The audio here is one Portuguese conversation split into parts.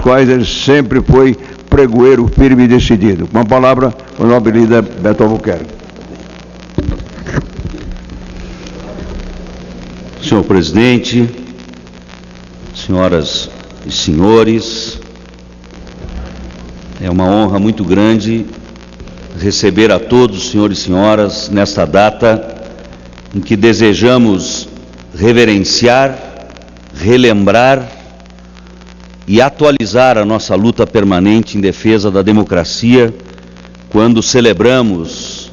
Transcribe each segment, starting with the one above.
quais ele sempre foi pregoeiro firme e decidido. Com a palavra, o nobre líder Beto Albuquerque. Senhor presidente, senhoras e senhores, é uma honra muito grande receber a todos, senhores e senhoras, nesta data em que desejamos reverenciar, relembrar e atualizar a nossa luta permanente em defesa da democracia, quando celebramos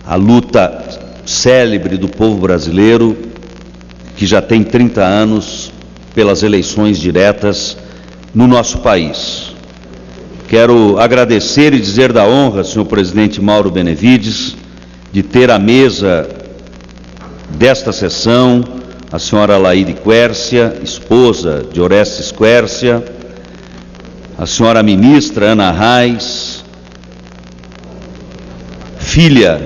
a luta célebre do povo brasileiro, que já tem 30 anos, pelas eleições diretas no nosso país. Quero agradecer e dizer da honra, senhor presidente Mauro Benevides, de ter à mesa desta sessão a senhora Laíde Quércia, esposa de Orestes Quércia, a senhora ministra Ana Reis, filha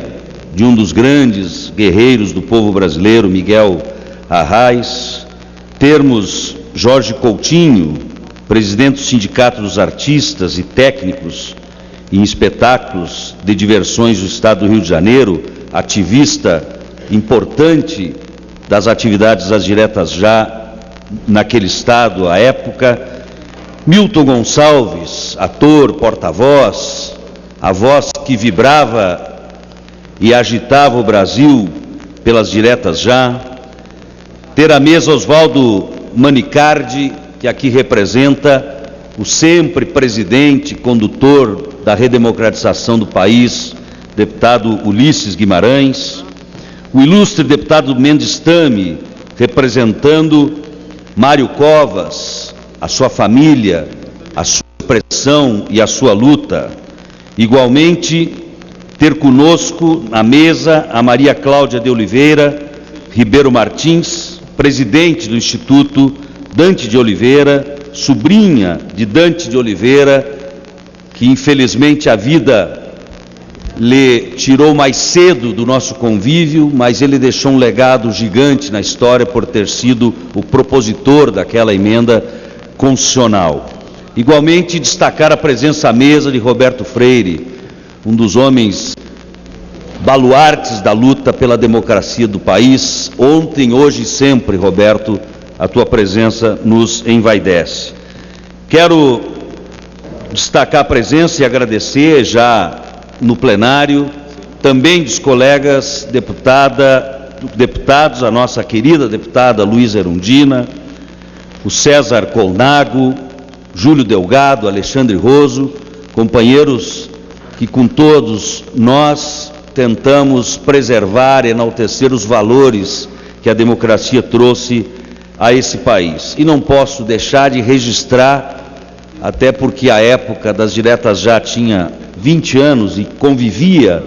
de um dos grandes guerreiros do povo brasileiro, Miguel Arraes, termos Jorge Coutinho, presidente do Sindicato dos Artistas e Técnicos em Espetáculos de Diversões do Estado do Rio de Janeiro, ativista importante das atividades das diretas já naquele estado à época, Milton Gonçalves, ator, porta-voz, a voz que vibrava e agitava o Brasil pelas diretas já, ter à mesa Oswaldo Manicardi, que aqui representa o sempre presidente, condutor da redemocratização do país, deputado Ulisses Guimarães, o ilustre deputado Mendes Tame, representando Mário Covas, a sua família, a sua pressão e a sua luta. Igualmente, ter conosco na mesa a Maria Cláudia de Oliveira Ribeiro Martins, presidente do Instituto Dante de Oliveira, sobrinha de Dante de Oliveira, que infelizmente a vida lhe tirou mais cedo do nosso convívio, mas ele deixou um legado gigante na história por ter sido o propositor daquela emenda constitucional. Igualmente, destacar a presença à mesa de Roberto Freire, um dos homens baluartes da luta pela democracia do país. Ontem, hoje e sempre, Roberto, a tua presença nos envaidece. Quero destacar a presença e agradecer já no plenário, também dos colegas deputados, a nossa querida deputada Luísa Erundina, o César Colnago, Júlio Delgado, Alexandre Roso, companheiros que com todos nós tentamos preservar e enaltecer os valores que a democracia trouxe a esse país. E não posso deixar de registrar, até porque a época das diretas já tinha 20 anos e convivia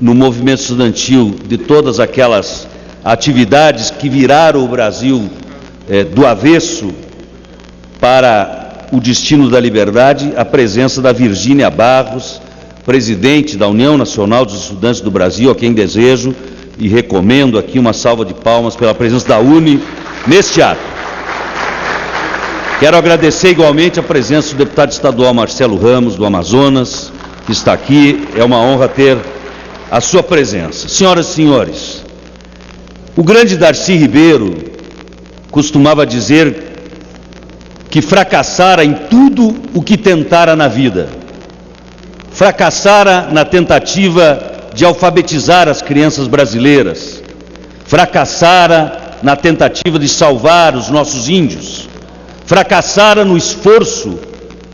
no movimento estudantil de todas aquelas atividades que viraram o Brasil do avesso para o destino da liberdade, a presença da Virgínia Barros, presidente da União Nacional dos Estudantes do Brasil, a quem desejo e recomendo aqui uma salva de palmas pela presença da UNE neste ato. Quero agradecer igualmente a presença do deputado estadual Marcelo Ramos, do Amazonas, que está aqui. É uma honra ter a sua presença. Senhoras e senhores, o grande Darcy Ribeiro costumava dizer que fracassara em tudo o que tentara na vida. Fracassara na tentativa de alfabetizar as crianças brasileiras. Fracassara na tentativa de salvar os nossos índios. Fracassara no esforço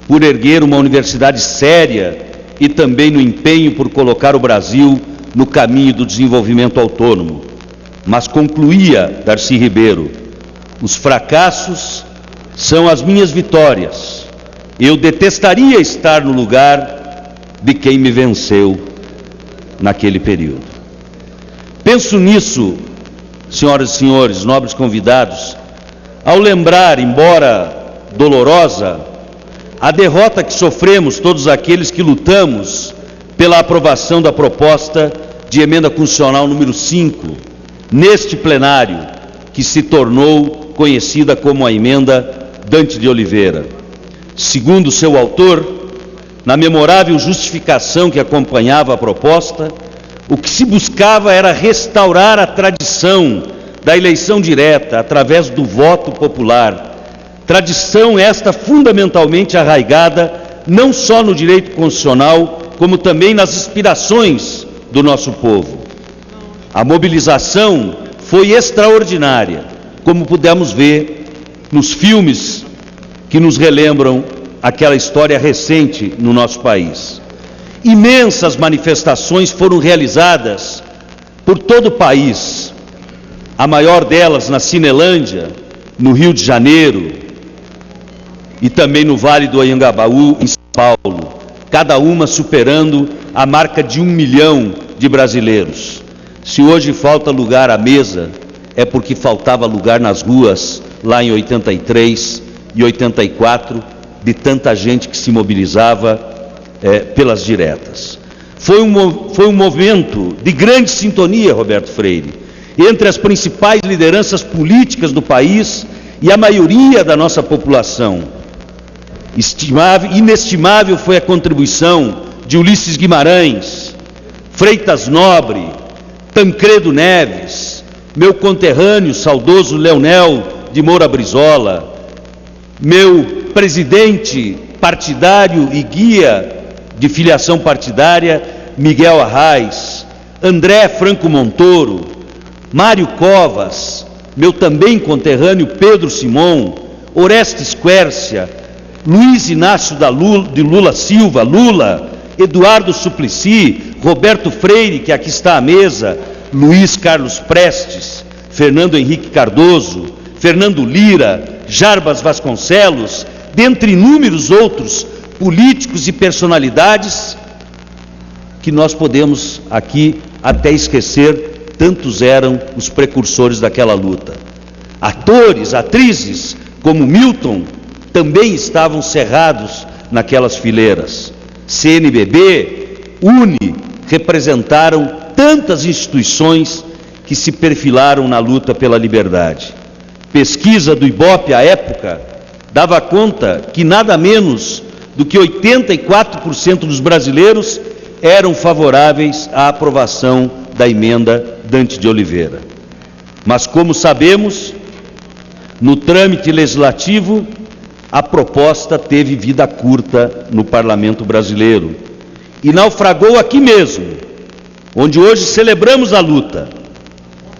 por erguer uma universidade séria e também no empenho por colocar o Brasil no caminho do desenvolvimento autônomo. Mas concluía Darcy Ribeiro: os fracassos são as minhas vitórias. Eu detestaria estar no lugar de quem me venceu naquele período. Penso nisso, senhoras e senhores, nobres convidados, ao lembrar, embora dolorosa, a derrota que sofremos todos aqueles que lutamos pela aprovação da proposta de emenda constitucional número 5, neste plenário, que se tornou conhecida como a emenda Dante de Oliveira. segundo seu autor, na memorável justificação que acompanhava a proposta, o que se buscava era restaurar a tradição da eleição direta através do voto popular. Tradição esta fundamentalmente arraigada não só no direito constitucional, como também nas inspirações do nosso povo. A mobilização foi extraordinária, como pudemos ver nos filmes que nos relembram aquela história recente no nosso país. Imensas manifestações foram realizadas por todo o país, a maior delas na Cinelândia, no Rio de Janeiro, e também no Vale do Anhangabaú, em São Paulo, cada uma superando a marca de 1 milhão de brasileiros. Se hoje falta lugar à mesa, é porque faltava lugar nas ruas, lá em 83 e 84, de tanta gente que se mobilizava pelas diretas. Foi um movimento de grande sintonia, Roberto Freire, entre as principais lideranças políticas do país e a maioria da nossa população. Inestimável foi a contribuição de Ulisses Guimarães, Freitas Nobre, Tancredo Neves, meu conterrâneo, saudoso Leonel de Moura Brizola, meu presidente partidário e guia de filiação partidária, Miguel Arraes, André Franco Montoro, Mário Covas, meu também conterrâneo Pedro Simon, Orestes Quércia, Luiz Inácio de Lula Silva, Lula, Eduardo Suplicy, Roberto Freire, que aqui está à mesa, Luiz Carlos Prestes, Fernando Henrique Cardoso, Fernando Lira, Jarbas Vasconcelos, dentre inúmeros outros políticos e personalidades que nós podemos aqui até esquecer, tantos eram os precursores daquela luta. Atores, atrizes, como Milton, também estavam cerrados naquelas fileiras. CNBB, UNE, representaram tantas instituições que se perfilaram na luta pela liberdade. Pesquisa do IBOPE à época dava conta que nada menos do que 84% dos brasileiros eram favoráveis à aprovação da emenda Dante de Oliveira. Mas, como sabemos, no trâmite legislativo, a proposta teve vida curta no parlamento brasileiro e naufragou aqui mesmo, onde hoje celebramos a luta,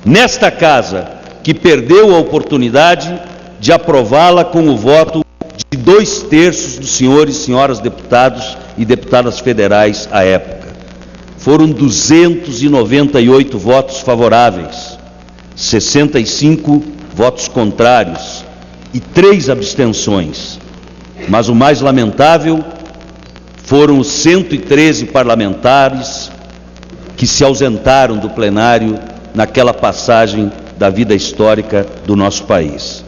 nesta casa, que perdeu a oportunidade de aprová-la com o voto de 2/3 dos senhores e senhoras deputados e deputadas federais à época. Foram 298 votos favoráveis, 65 votos contrários e 3 abstenções. Mas o mais lamentável foram os 113 parlamentares que se ausentaram do plenário naquela passagem da vida histórica do nosso país.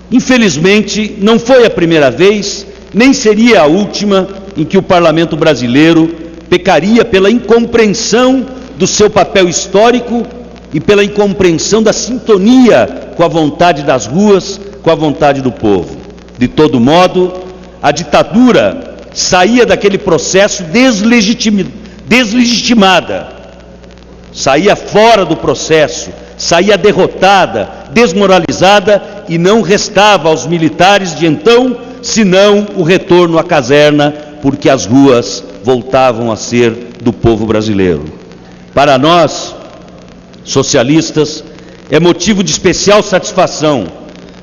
Infelizmente, não foi a primeira vez, nem seria a última, em que o parlamento brasileiro pecaria pela incompreensão do seu papel histórico e pela incompreensão da sintonia com a vontade das ruas, com a vontade do povo. De todo modo, a ditadura saía daquele processo deslegitimada, saía fora do processo, saía derrotada, desmoralizada, e não restava aos militares de então, senão o retorno à caserna, porque as ruas voltavam a ser do povo brasileiro. Para nós, socialistas, é motivo de especial satisfação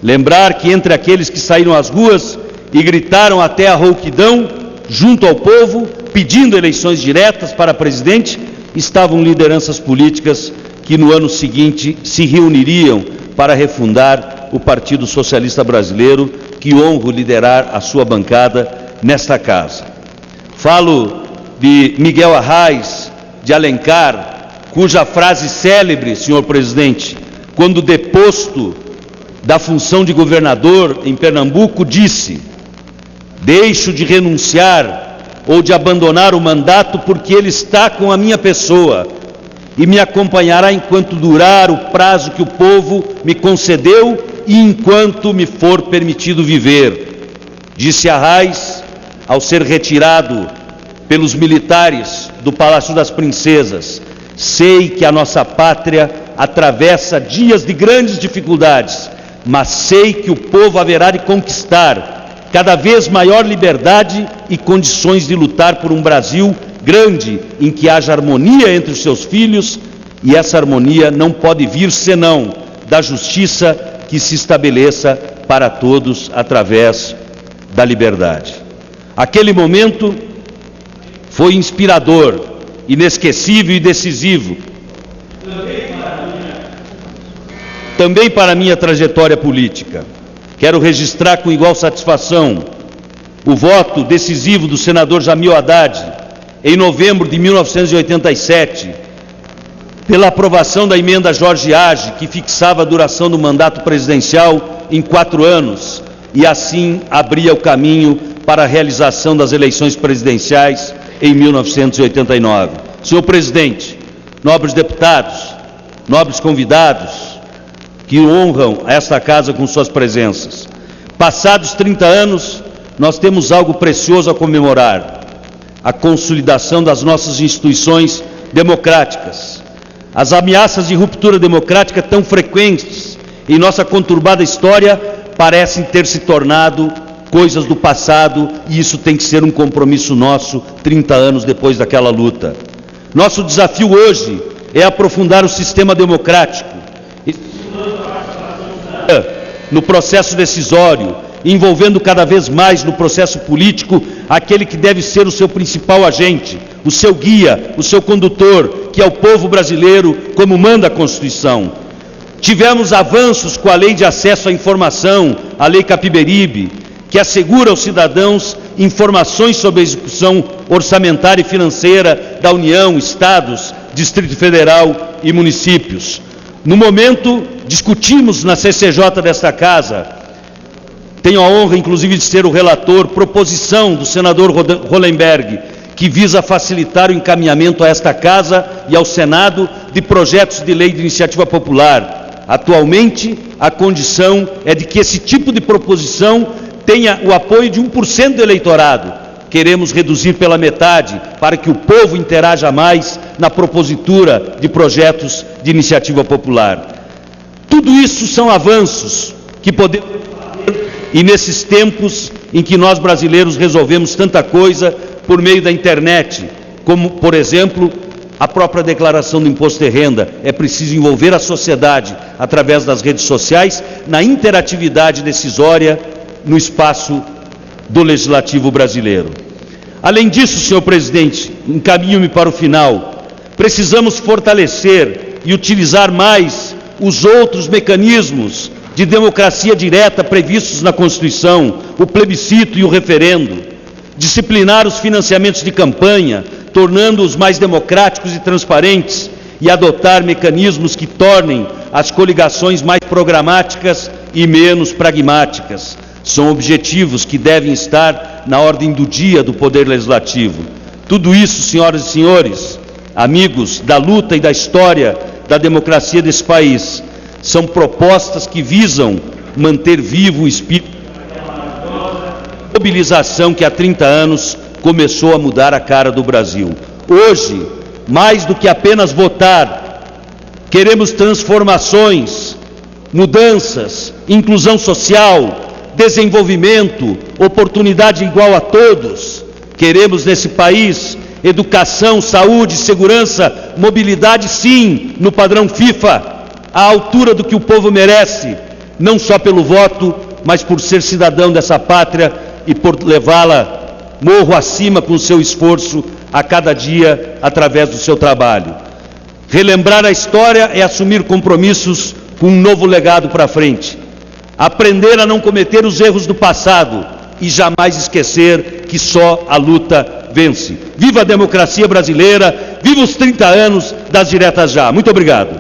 lembrar que entre aqueles que saíram às ruas e gritaram até a rouquidão, junto ao povo, pedindo eleições diretas para presidente, estavam lideranças políticas que no ano seguinte se reuniriam para refundar o Partido Socialista Brasileiro, que honro liderar a sua bancada nesta casa. Falo de Miguel Arraes de Alencar, cuja frase célebre, senhor presidente, quando deposto da função de governador em Pernambuco, disse: deixo de renunciar ou de abandonar o mandato porque ele está com a minha pessoa e me acompanhará enquanto durar o prazo que o povo me concedeu e enquanto me for permitido viver. Disse Arraes, ao ser retirado pelos militares do Palácio das Princesas: sei que a nossa pátria atravessa dias de grandes dificuldades, mas sei que o povo haverá de conquistar cada vez maior liberdade e condições de lutar por um Brasil grande, em que haja harmonia entre os seus filhos, e essa harmonia não pode vir senão da justiça que se estabeleça para todos através da liberdade. Aquele momento foi inspirador, inesquecível e decisivo, também para a minha trajetória política. Quero registrar com igual satisfação o voto decisivo do senador Jamil Haddad, em novembro de 1987, pela aprovação da emenda Jorge Age, que fixava a duração do mandato presidencial em 4 anos, e assim abria o caminho para a realização das eleições presidenciais em 1989. Senhor presidente, nobres deputados, nobres convidados, que honram esta casa com suas presenças. Passados 30 anos, nós temos algo precioso a comemorar: a consolidação das nossas instituições democráticas. As ameaças de ruptura democrática tão frequentes em nossa conturbada história parecem ter se tornado coisas do passado, e isso tem que ser um compromisso nosso 30 anos depois daquela luta. Nosso desafio hoje é aprofundar o sistema democrático no processo decisório, envolvendo cada vez mais no processo político aquele que deve ser o seu principal agente, o seu guia, o seu condutor, que é o povo brasileiro, como manda a Constituição. Tivemos avanços com a Lei de Acesso à Informação, a Lei Capiberibe, que assegura aos cidadãos informações sobre a execução orçamentária e financeira da União, Estados, Distrito Federal e municípios. No momento, discutimos na CCJ desta casa, tenho a honra inclusive de ser o relator, proposição do senador Hollenberg, que visa facilitar o encaminhamento a esta casa e ao Senado de projetos de lei de iniciativa popular. Atualmente, a condição é de que esse tipo de proposição tenha o apoio de 1% do eleitorado. Queremos reduzir pela metade, para que o povo interaja mais na propositura de projetos de iniciativa popular. Tudo isso são avanços que podemos fazer, e nesses tempos em que nós brasileiros resolvemos tanta coisa por meio da internet, como, por exemplo, a própria declaração do imposto de renda, é preciso envolver a sociedade, através das redes sociais, na interatividade decisória no espaço do Legislativo brasileiro. Além disso, senhor presidente, encaminho-me para o final, precisamos fortalecer e utilizar mais os outros mecanismos de democracia direta previstos na Constituição, o plebiscito e o referendo, disciplinar os financiamentos de campanha, tornando-os mais democráticos e transparentes, e adotar mecanismos que tornem as coligações mais programáticas e menos pragmáticas. São objetivos que devem estar na ordem do dia do Poder Legislativo. Tudo isso, senhoras e senhores, amigos da luta e da história da democracia desse país, são propostas que visam manter vivo o espírito de mobilização que há 30 anos começou a mudar a cara do Brasil. Hoje, mais do que apenas votar, queremos transformações, mudanças, inclusão social, desenvolvimento, oportunidade igual a todos. Queremos nesse país educação, saúde, segurança, mobilidade, sim, no padrão FIFA, à altura do que o povo merece, não só pelo voto, mas por ser cidadão dessa pátria e por levá-la morro acima com o seu esforço a cada dia através do seu trabalho. Relembrar a história é assumir compromissos com um novo legado para frente. Aprender a não cometer os erros do passado e jamais esquecer que só a luta vence. Viva a democracia brasileira, viva os 30 anos das diretas já. Muito obrigado.